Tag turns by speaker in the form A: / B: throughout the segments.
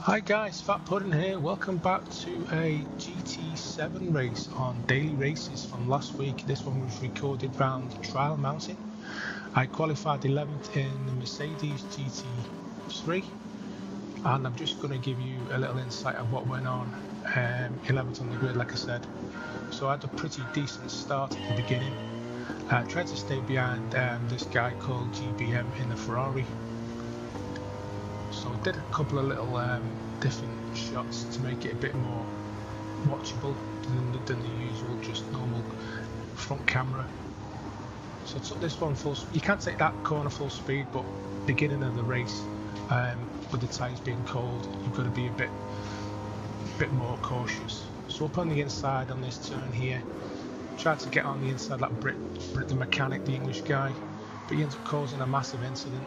A: Hi guys, Fat Pudding here. Welcome back to a GT7 race on Daily Races from last week. This one was recorded round Trial Mountain. I qualified 11th in the Mercedes GT3 and I'm just going to give you a little insight of what went on 11th on the grid, like I said. So I had a pretty decent start at the beginning. Tried to stay behind this guy called GBM in the Ferrari. So I did a couple of little different shots to make it a bit more watchable than the usual just normal front camera. So I took this one full speed. You can't take that corner full speed, but beginning of the race with the tyres being cold, you've got to be a bit more cautious. So up on the inside on this turn here, tried to get on the inside like Brit the mechanic, the English guy, but he ends up causing a massive incident.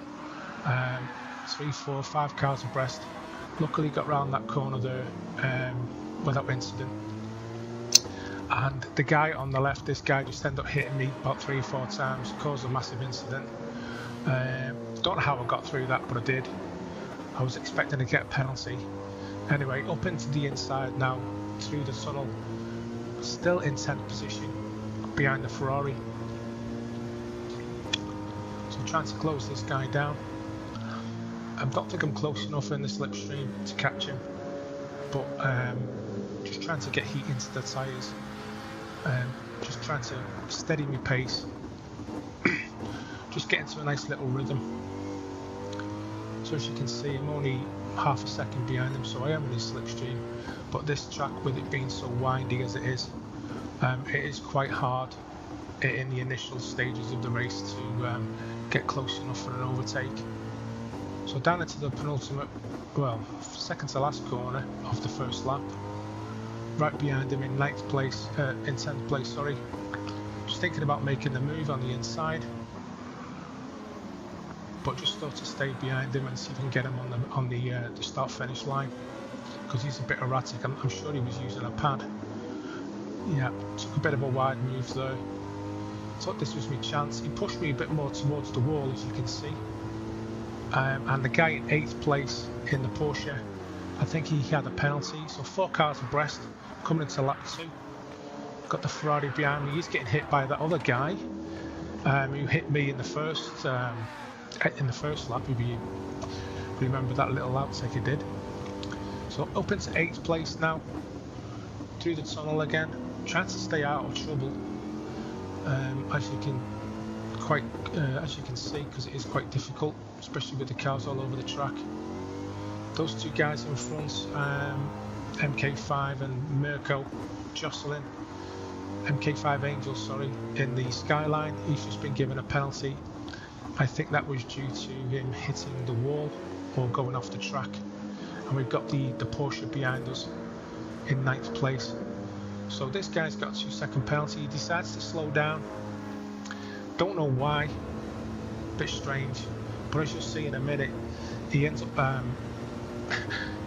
A: 3, 4, 5 cars abreast. Luckily got round that corner there without incident. And the guy on the left, this guy just ended up hitting me about 3 or 4 times, caused a massive incident. Don't know how I got through that, but I did. I was expecting to get a penalty. Anyway, up into the inside now, through the tunnel, still in 10th position behind the Ferrari. So I'm trying to close this guy down. I don't think I'm close enough in the slipstream to catch him, but just trying to get heat into the tyres, just trying to steady my pace, just get into a nice little rhythm. So as you can see, I'm only half a second behind him, so I am in his slipstream, but this track, with it being so windy as it is quite hard in the initial stages of the race to get close enough for an overtake. So down into the penultimate, well, second to last corner of the first lap, right behind him in 10th place, sorry. Just thinking about making the move on the inside, but just thought to stay behind him and see if I can get him on the start-finish line, because he's a bit erratic. I'm sure he was using a pad. Yeah, took a bit of a wide move there. Thought this was my chance. He pushed me a bit more towards the wall, as you can see. And the guy in 8th place in the Porsche, I think he had a penalty. So 4 cars abreast coming into lap 2. Got the Ferrari behind me. He's getting hit by that other guy who hit me in the first lap. If you remember that little outtake I did. So up into 8th place now, through the tunnel again, trying to stay out of trouble. As you can see, because it is quite difficult, especially with the cars all over the track. Those 2 guys in front, MK5 and Mirko, jostling. MK5 Angel, sorry, in the skyline. He's just been given a penalty. I think that was due to him hitting the wall or going off the track. And we've got the Porsche behind us in 9th place. So this guy's got a 2-second penalty. He decides to slow down. Don't know why, bit strange, but as you'll see in a minute, he ends up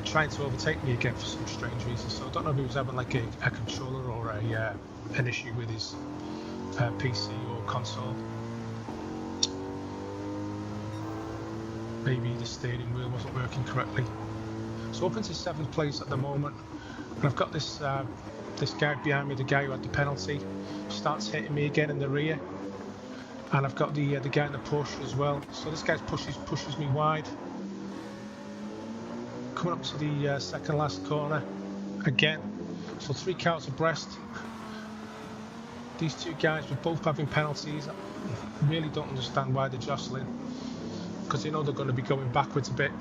A: trying to overtake me again for some strange reason. So I don't know if he was having like a controller or an issue with his PC or console. Maybe the steering wheel wasn't working correctly. So up into 7th place at the moment, and I've got this guy behind me, the guy who had the penalty, starts hitting me again in the rear. And I've got the guy in the Porsche as well. So this guy pushes me wide. Coming up to the second last corner again. So 3 cars abreast. These 2 guys were both having penalties. I really don't understand why they're jostling, because they know they're going to be going backwards a bit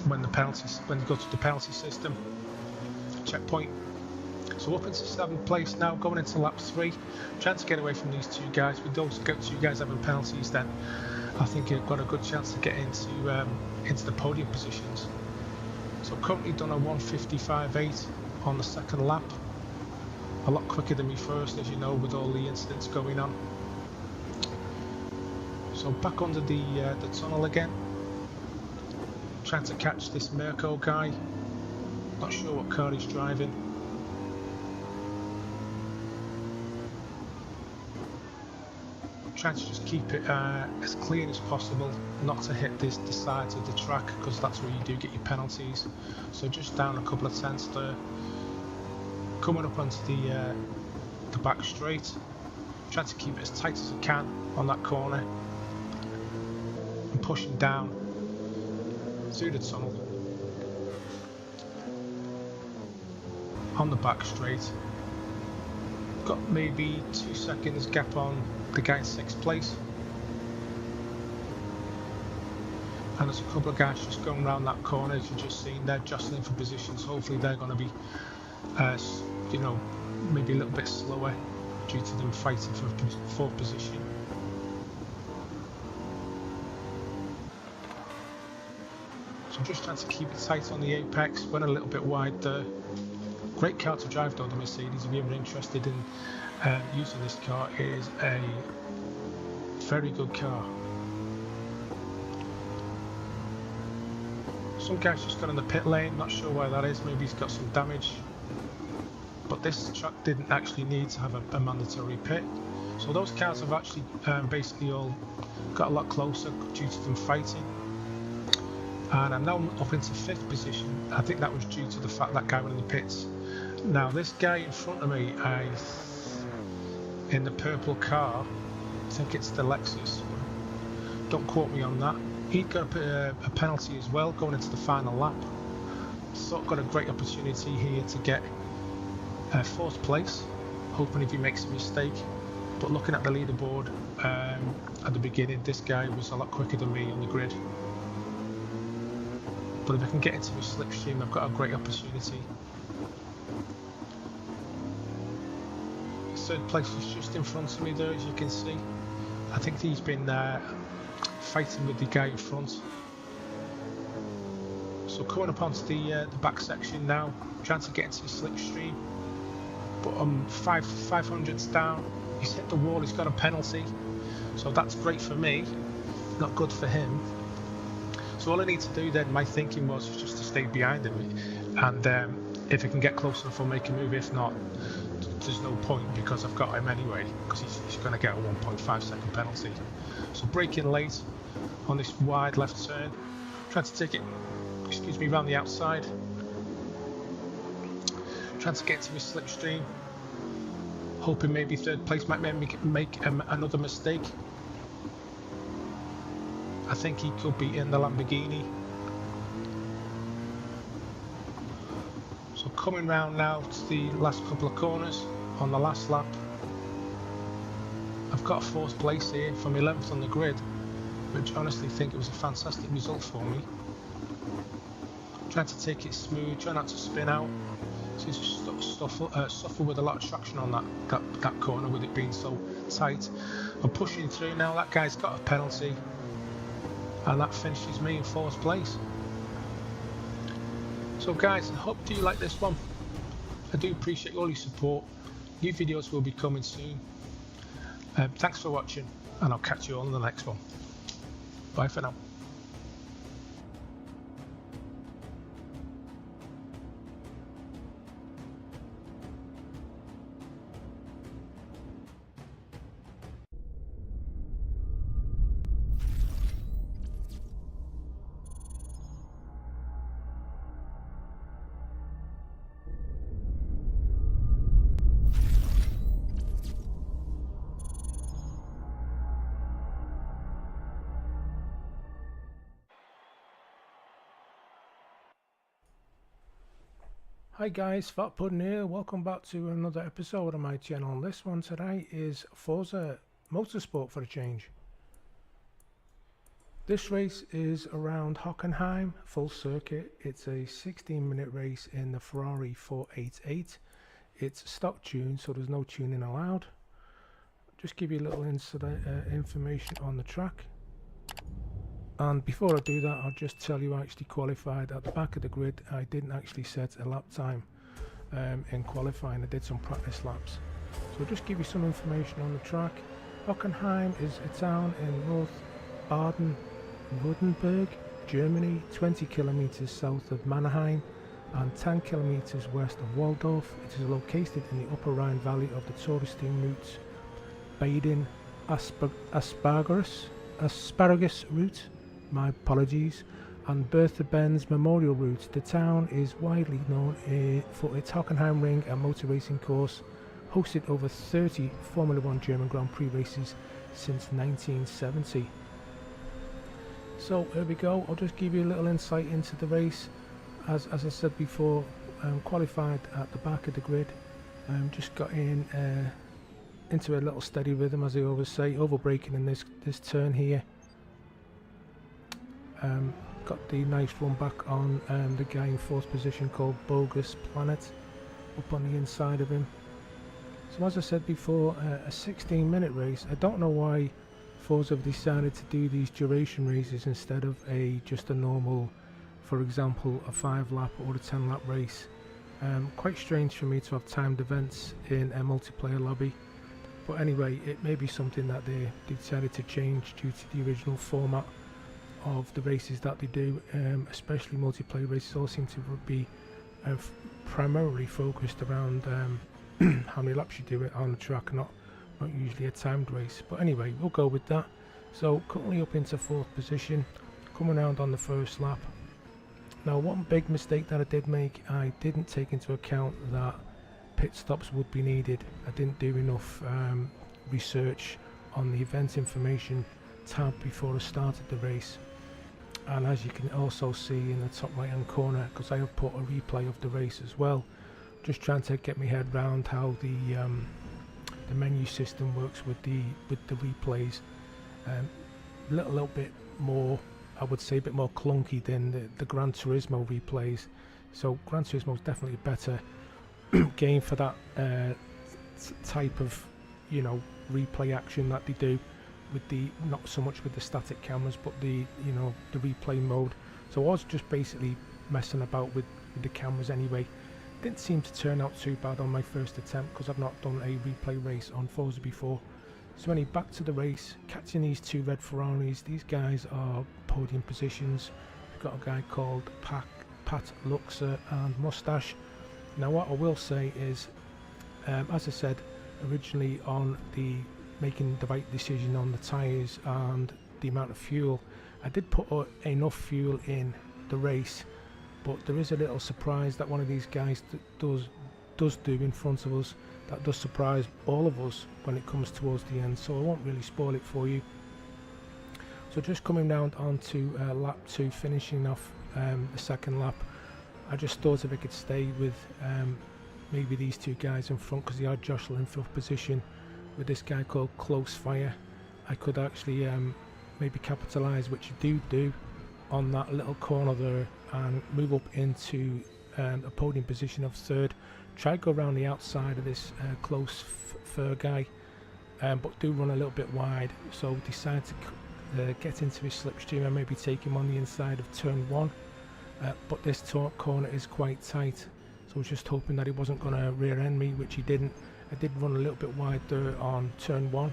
A: when they go to the penalty system. Checkpoint. So up into 7th place now, going into lap 3, trying to get away from these 2 guys. With those 2 guys having penalties, then I think I've got a good chance to get into the podium positions. So currently done a 1:55.8 on the second lap, a lot quicker than me first, as you know, with all the incidents going on. So back under the tunnel again, trying to catch this Mirko guy. Not sure what car he's driving. trying to just keep it as clean as possible, not to hit the sides of the track, because that's where you do get your penalties. So just down a couple of tenths there, coming up onto the back straight, trying to keep it as tight as I can on that corner, and pushing down through the tunnel on the back straight. Got maybe 2 seconds gap on the guy in 6th place, and there's a couple of guys just going around that corner, as you've just seen. They're jostling for positions. Hopefully they're going to be you know, maybe a little bit slower due to them fighting for 4th position. So I'm just trying to keep it tight on the apex, went a little bit wide there. Great car to drive though, the Mercedes. If you're ever interested in using this car, it is a very good car. Some guy's just got in the pit lane, not sure why that is, maybe he's got some damage. But this track didn't actually need to have a mandatory pit. So those cars have actually basically all got a lot closer due to them fighting. And I'm now up into 5th position. I think that was due to the fact that guy went in the pits. Now this guy in front of me, in the purple car, I think it's the Lexus, don't quote me on that, he got a penalty as well going into the final lap. So got a great opportunity here to get 4th place, hoping if he makes a mistake. But looking at the leaderboard at the beginning, this guy was a lot quicker than me on the grid. But if I can get into his slipstream, I've got a great opportunity. 3rd place is just in front of me there, as you can see. I think he's been fighting with the guy in front. So coming up onto the back section now, trying to get into his slipstream. But 500s down, he's hit the wall, he's got a penalty. So that's great for me, not good for him. So all I need to do then, my thinking was just to stay behind him, and if I can get close enough I'll make a move. If not, there's no point, because I've got him anyway, because he's going to get a 1.5 second penalty. So braking late on this wide left turn, trying to take it, excuse me, around the outside, trying to get to his slipstream, hoping maybe 3rd place might make another mistake. I think he could be in the Lamborghini. So coming round now to the last couple of corners on the last lap. I've got a 4th place here from 11th on the grid, which I honestly think it was a fantastic result for me. Trying to take it smooth, try not to spin out. Seems to suffer with a lot of traction on that corner, with it being so tight. I'm pushing through now. That guy's got a penalty, and that finishes me in 4th place. So guys, I hope you like this one. I do appreciate all your support. New videos will be coming soon. Thanks for watching, and I'll catch you all in the next one. Bye for now. Hi guys, Fat Puddin here. Welcome back to another episode of my channel. This one today is Forza Motorsport for a change. This race is around Hockenheim, full circuit. It's a 16-minute race in the Ferrari 488. It's stock tune, so there's no tuning allowed. Just give you a little information on the track. And before I do that, I'll just tell you I actually qualified at the back of the grid. I didn't actually set a lap time in qualifying. I did some practice laps. So I'll just give you some information on the track. Hockenheim is a town in North Baden-Württemberg, Germany, 20 kilometers south of Mannheim and 10 kilometers west of Waldorf. It is located in the upper Rhine valley of the touristy routes Baden asparagus route, my apologies, and Bertha-Benz Memorial Route. The town is widely known for its Hockenheim Ring and motor racing course, hosted over 30 Formula 1 German Grand Prix races since 1970. So here we go, I'll just give you a little insight into the race. As I said before, qualified at the back of the grid, just got into a little steady rhythm, as I always say, over braking in this turn here. Got the nice run back on the guy in 4th position called Bogus Planet up on the inside of him. So as I said before, a 16-minute race. I don't know why Forza have decided to do these duration races instead of just a normal, for example, a 5-lap or a 10-lap race. Quite strange for me to have timed events in a multiplayer lobby, but anyway, it may be something that they decided to change due to the original format of the races that they do. Especially multiplayer races all seem to be primarily focused around how many laps you do it on the track, not usually a timed race. But anyway, we'll go with that. So currently up into 4th position, coming around on the 1st lap. Now, one big mistake that I did make, I didn't take into account that pit stops would be needed. I didn't do enough research on the event information tab before I started the race. And as you can also see in the top right hand corner, because I have put a replay of the race as well, just trying to get my head around how the menu system works with the replays. Little bit more, I would say, a bit more clunky than the Gran Turismo replays. So Gran Turismo is definitely a better game for that type of, you know, replay action that they do with the, not so much with the static cameras, but the, you know, the replay mode. So I was just basically messing about with the cameras anyway. Didn't seem to turn out too bad on my first attempt because I've not done a replay race on Forza before. So anyway, back to the race, catching these 2 red Ferraris. These guys are podium positions. We've got a guy called Pat Luxer and Mustache. Now what I will say is, as I said originally, on the making the right decision on the tyres and the amount of fuel, I did put enough fuel in the race, but there is a little surprise that one of these guys does do in front of us that does surprise all of us when it comes towards the end, so I won't really spoil it for you. So just coming round onto lap 2, finishing off the 2nd lap, I just thought if I could stay with maybe these 2 guys in front, because they are jostling for position with this guy called Close Fire, I could actually maybe capitalise, which you do on that little corner there, and move up into a podium position of 3rd. Try to go around the outside of this Close Fur guy, but do run a little bit wide, so decide to get into his slipstream and maybe take him on the inside of turn 1, but this corner is quite tight, so I was just hoping that he wasn't going to rear end me, which he didn't. I did run a little bit wide there on turn 1,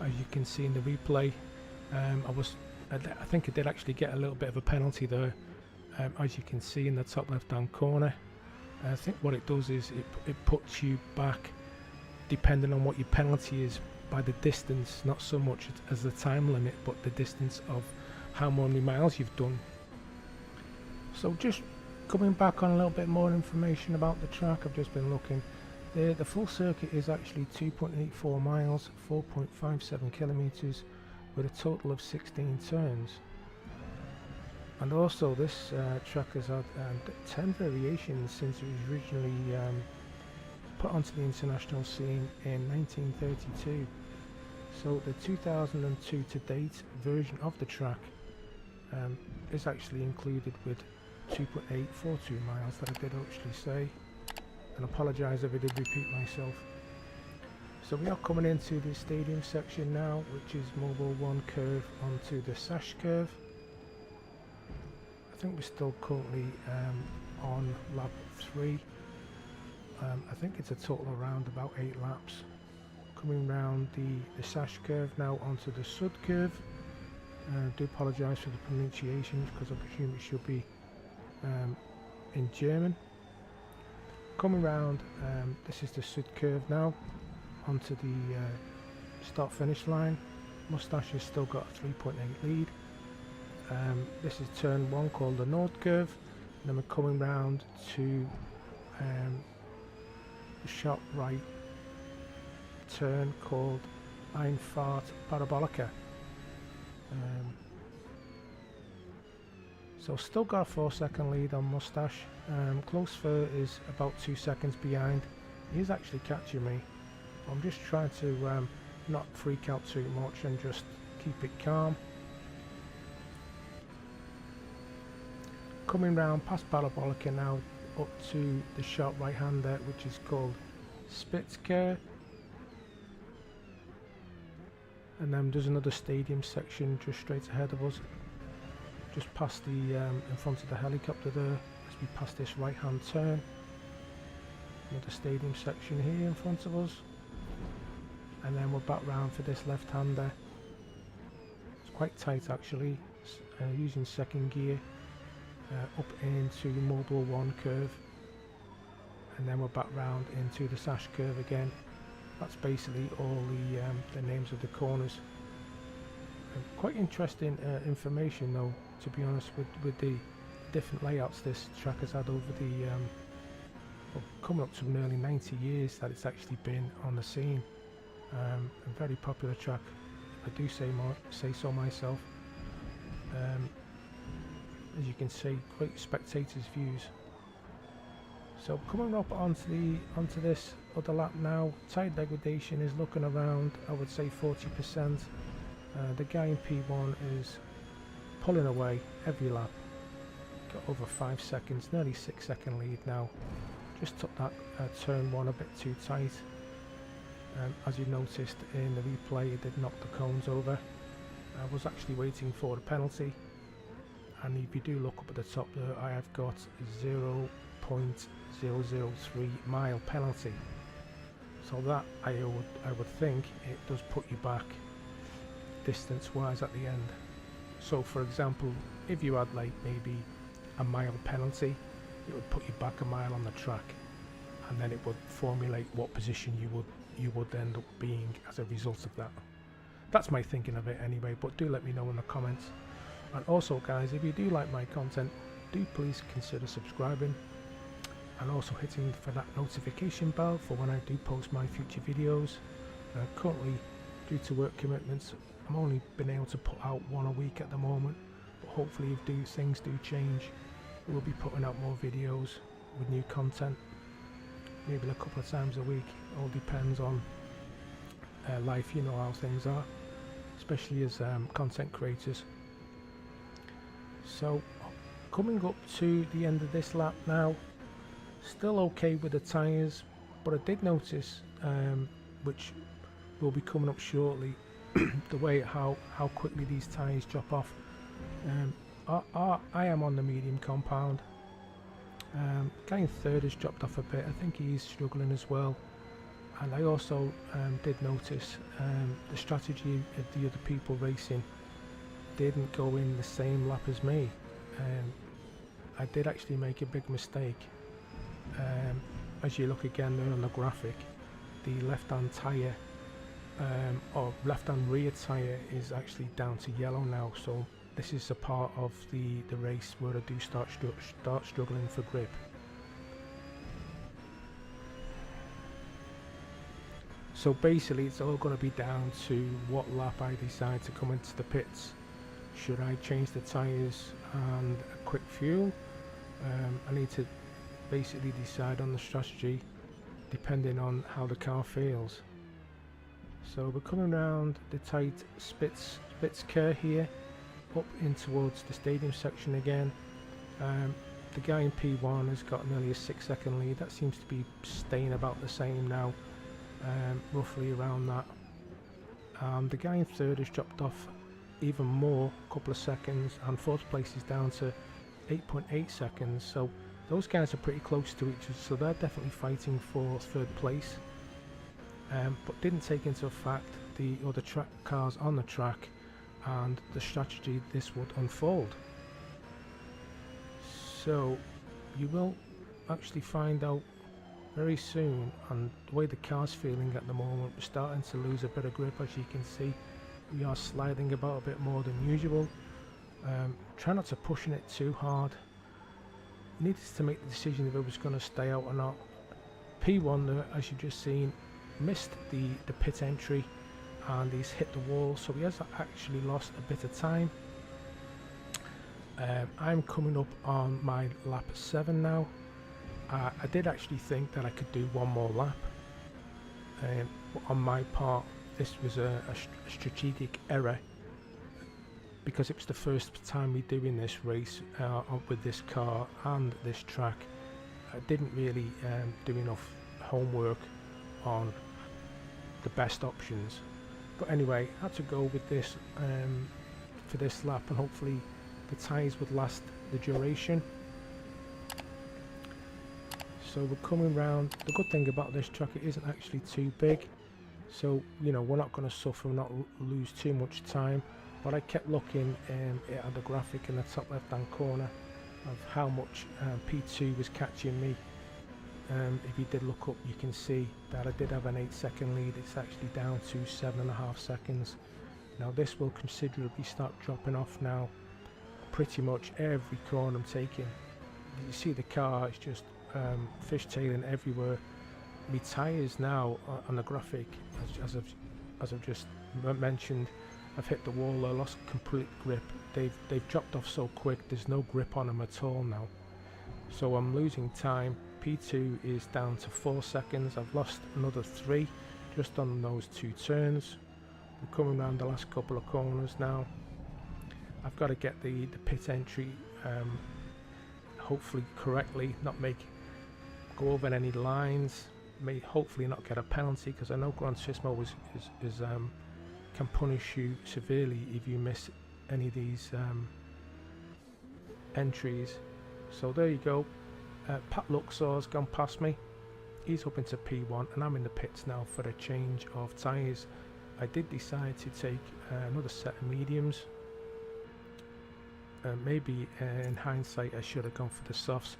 A: as you can see in the replay. I think I did actually get a little bit of a penalty there, as you can see in the top left hand corner. I think what it does is it puts you back, depending on what your penalty is, by the distance, not so much as the time limit, but the distance of how many miles you've done. So just coming back on a little bit more information about the track, I've just been looking. The full circuit is actually 2.84 miles, 4.57 kilometers, with a total of 16 turns. And also this track has had 10 variations since it was originally put onto the international scene in 1932. So the 2002 to date version of the track is actually included with 2.842 miles that I did actually say, and apologise if I did repeat myself. So we are coming into the stadium section now, which is Mobile 1 curve onto the Sash curve. I think we're still currently on lap 3. I think it's a total around about 8 laps. Coming round the Sash curve now onto the Sud curve. I do apologise for the pronunciation because I presume it should be in German. Coming round, this is the Sud curve now onto the start finish line. Moustache has still got a 3.8 lead. This is turn 1 called the Nord curve, and then we're coming round to a sharp right turn called Einfahrt Parabolica. So still got a 4-second lead on Moustache. Close Fur is about 2 seconds behind. He's actually catching me. I'm just trying to not freak out too much and just keep it calm. Coming round past Parabolica now up to the sharp right hander, which is called Spitzker. And then there's another stadium section just straight ahead of us. Just past the in front of the helicopter there, as we pass this right hand turn. Another stadium section here in front of us, and then we're back round for this left hander. It's quite tight actually, using second gear up into Mobile 1 curve, and then we're back round into the Sash curve again. That's basically all the names of the corners. Quite interesting information though, to be honest, with the different layouts this track has had over the well, coming up to nearly 90 years that it's actually been on the scene. A very popular track, if I do say so myself. As you can see, great spectators views. So coming up onto this other lap now, tyre degradation is looking around, I would say 40%. The guy in P1 is pulling away every lap. Got over 5 seconds, nearly 6-second lead now. Just took that turn 1 a bit too tight. As you noticed in the replay, it did knock the cones over. I was actually waiting for the penalty, and if you do look up at the top there, I have got 0.003 mile penalty. So that I would think it does put you back distance wise at the end. So for example, if you had like maybe a mile penalty, it would put you back a mile on the track, and then it would formulate what position you would end up being as a result of that. That's my thinking of it anyway, but do let me know in the comments. And also guys, if you do like my content, do please consider subscribing and also hitting for that notification bell for when I do post my future videos. Currently, due to work commitments, I'm only been able to put out 1 a week at the moment, but hopefully if things do change, we'll be putting out more videos with new content, maybe a couple of times a week. All depends on life, you know how things are, especially as content creators. So coming up to the end of this lap now, still okay with the tyres, but I did notice, which will be coming up shortly, the way how quickly these tyres drop off. I am on the medium compound. Guy in third has dropped off a bit. I think he's struggling as well. And I also did notice the strategy of the other people racing didn't go in the same lap as me. I did actually make a big mistake. As you look again there on the graphic, the left-hand tyre or left-hand rear tyre is actually down to yellow now, so this is a part of the race where I do start struggling for grip. So basically it's all going to be down to what lap I decide to come into the pits. Should I change the tyres and a quick fuel? I need to basically decide on the strategy depending on how the car feels. So we're coming around the tight Spitzker here, up in towards the stadium section again. The guy in P1 has got nearly a 6-second lead. That seems to be staying about the same now, roughly around that. The guy in third has dropped off even more, a couple of seconds, and fourth place is down to 8.8 seconds. So those guys are pretty close to each other, so they're definitely fighting for third place. But didn't take into fact the other cars on the track and the strategy this would unfold. So you will actually find out very soon, and the way the car's feeling at the moment, we're starting to lose a bit of grip. As you can see, we are sliding about a bit more than usual. Try not to pushing it too hard. Needed to make the decision if it was going to stay out or not. P1, as you've just seen, missed the pit entry and he's hit the wall, so he has actually lost a bit of time. I'm coming up on my lap 7 now. I did actually think that I could do one more lap. But on my part, this was a strategic error, because it was the first time we're doing this race with this car and this track. I didn't really do enough homework on the best options. But anyway, I had to go with this for this lap, and hopefully the tyres would last the duration. So we're coming round. The good thing about this track, it isn't actually too big, so you know, we're not going to suffer, not lose too much time. But I kept looking at the graphic in the top left hand corner of how much P2 was catching me. If you did look up, you can see that I did have an 8-second lead. It's actually down to 7.5 seconds. Now this will considerably start dropping off now. Pretty much every corner I'm taking, you see the car is just fishtailing everywhere. My tyres now on the graphic, as I've just mentioned, I've hit the wall. I lost complete grip. They've dropped off so quick. There's no grip on them at all now. So I'm losing time. P2 is down to 4 seconds. I've lost another 3 just on those 2 turns. We're coming around the last couple of corners now. I've got to get the pit entry hopefully correctly, not go over any lines, may hopefully not get a penalty, because I know Gran Turismo can punish you severely if you miss any of these entries. So there you go. Pat Luxor's gone past me. He's up into P1 and I'm in the pits now for a change of tyres. I did decide to take another set of mediums. Maybe in hindsight I should have gone for the softs,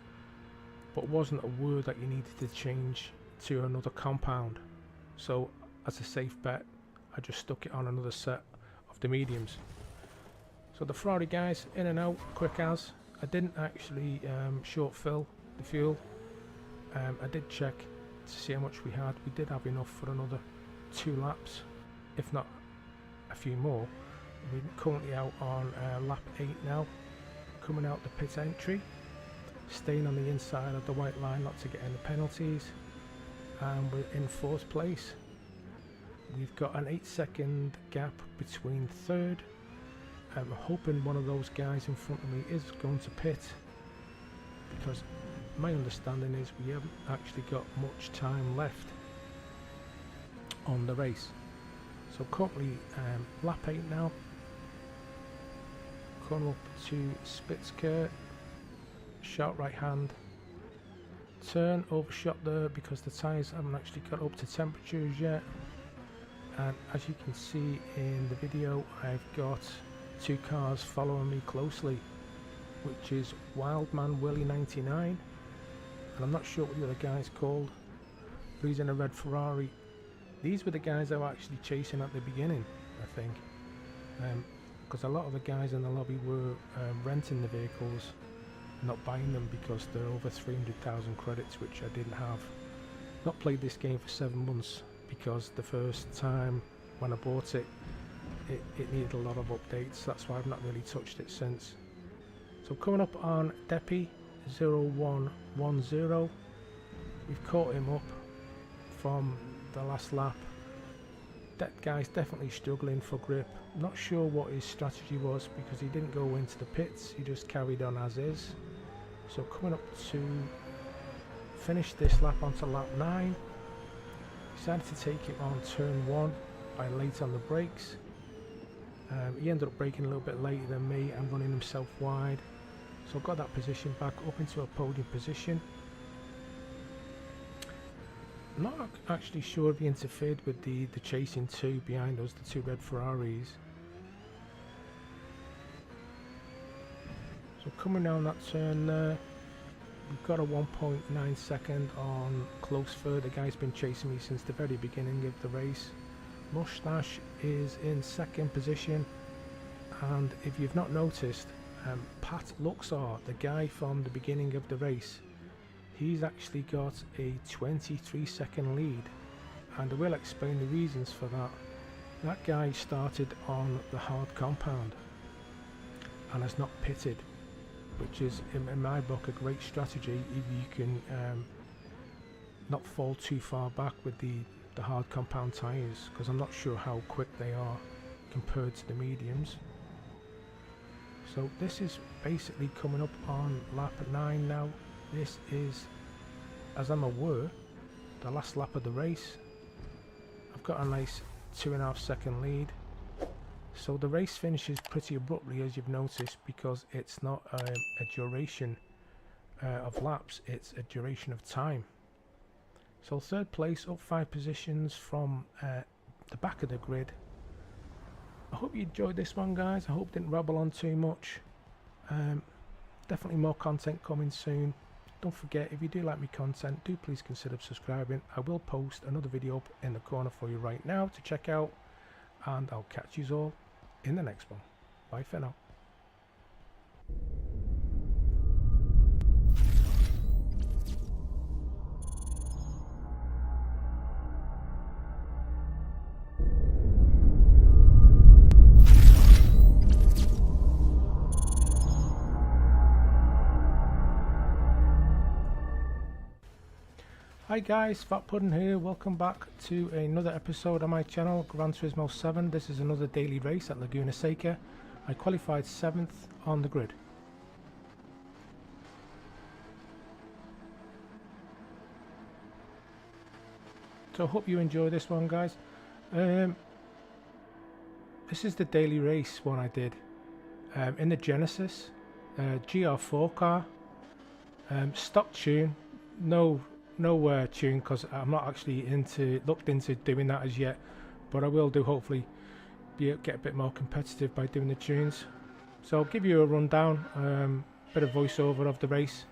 A: but it wasn't aware that you needed to change to another compound. So as a safe bet, I just stuck it on another set of the mediums. So the Ferrari guys in and out quick as. I didn't actually short fill the fuel. I did check to see how much we had. We did have enough for another 2 laps, if not a few more. We're currently out on lap 8 now, coming out the pit entry, staying on the inside of the white line not to get any penalties, and we're in 4th place. We've got an 8-second gap between 3rd. I'm hoping one of those guys in front of me is going to pit, because my understanding is we haven't actually got much time left on the race. So currently lap 8 now, coming up to Spitzker, sharp right hand turn, overshot there because the tyres haven't actually got up to temperatures yet. And as you can see in the video, I've got 2 cars following me closely, which is Wildman Willie 99, and I'm not sure what the other guy's called, but he's in a red Ferrari. These were the guys I was actually chasing at the beginning, I think, because a lot of the guys in the lobby were renting the vehicles, not buying them, because they're over 300,000 credits, which I didn't have. Not played this game for 7 months, because the first time when I bought it, it needed a lot of updates. That's why I've not really touched it since. So coming up on Deppy 0110, we've caught him up from the last lap. That guy's definitely struggling for grip. Not sure what his strategy was, because he didn't go into the pits, he just carried on as is. So coming up to finish this lap onto lap 9, decided to take him on turn 1 by late on the brakes. He ended up braking a little bit later than me and running himself wide, so got that position back up into a podium position. Not actually sure if he interfered with the chasing 2 behind us, the 2 red Ferraris. So coming down that turn there, we We've got a 1.9 second on close third. The guy's been chasing me since the very beginning of the race. Mustache is in second position, and if you've not noticed, Pat Luxor, the guy from the beginning of the race, he's actually got a 23-second lead, and I will explain the reasons for that. That guy started on the hard compound and has not pitted, which is in my book a great strategy if you can not fall too far back with the hard compound tyres, because I'm not sure how quick they are compared to the mediums. So this is basically coming up on lap 9 now. This is, as I'm aware, the last lap of the race. I've got a nice 2.5 second lead. So the race finishes pretty abruptly, as you've noticed, because it's not a duration of laps, it's a duration of time. So third place, up 5 positions from the back of the grid. I hope you enjoyed this one, guys. I hope it didn't rabble on too much. Definitely more content coming soon. Don't forget, if you do like my content, do please consider subscribing. I will post another video up in the corner for you right now to check out, and I'll catch you all in the next one. Bye for now. Hi guys, Fat Pudding here. Welcome back to another episode on my channel, Gran Turismo 7. This is another daily race at Laguna Seca. I qualified 7th on the grid. So I hope you enjoy this one, guys. This is the daily race one I did in the Genesis GR4 car, stock tune, no tune, because I'm not actually looked into doing that as yet, but I will do, hopefully get a bit more competitive by doing the tunes. So I'll give you a rundown, bit of voiceover of the race.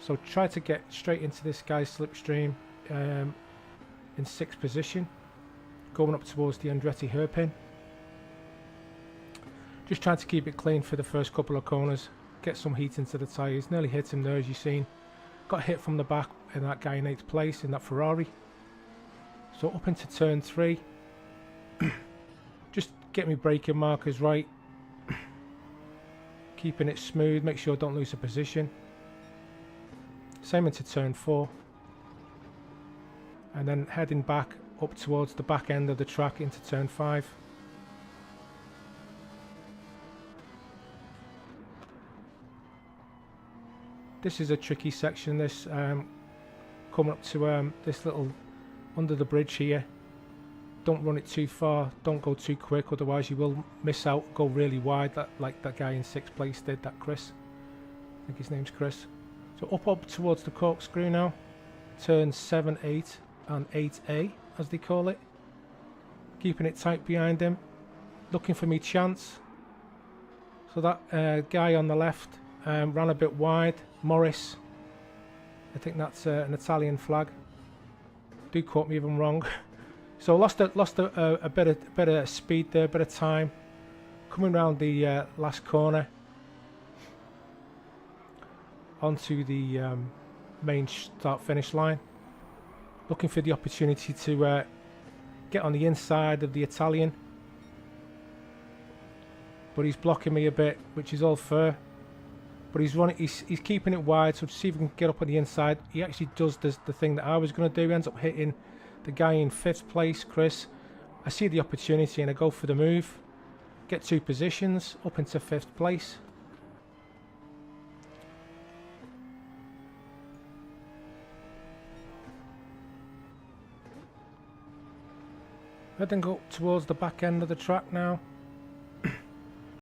A: So try to get straight into this guy's slipstream in 6th position, going up towards the Andretti hairpin. Just trying to keep it clean for the first couple of corners, get some heat into the tyres. Nearly hit him there, as you've seen. Got hit from the back in that guy in 8th place in that Ferrari. So up into turn 3, just get me braking markers right, keeping it smooth, make sure I don't lose a position. Same into turn 4, and then heading back up towards the back end of the track into turn 5. This is a tricky section, this coming up to this little under the bridge here. Don't run it too far, don't go too quick, otherwise you will miss out, go really wide, like that guy in 6th place did, that Chris. I think his name's Chris. So up towards the corkscrew now, turns 7, 8 and 8A as they call it. Keeping it tight behind him, looking for me chance. So that guy on the left ran a bit wide, Morris. I think that's an Italian flag. Do quote me if I'm wrong. So lost a bit of speed there, a bit of time. Coming round the last corner onto the main start-finish line. Looking for the opportunity to get on the inside of the Italian, but he's blocking me a bit, which is all fair. But he's keeping it wide, so to see if we can get up on the inside. He actually does the thing that I was going to do. He ends up hitting the guy in 5th place, Chris. I see the opportunity and I go for the move. Get 2 positions, up into 5th place. Heading up towards the back end of the track now.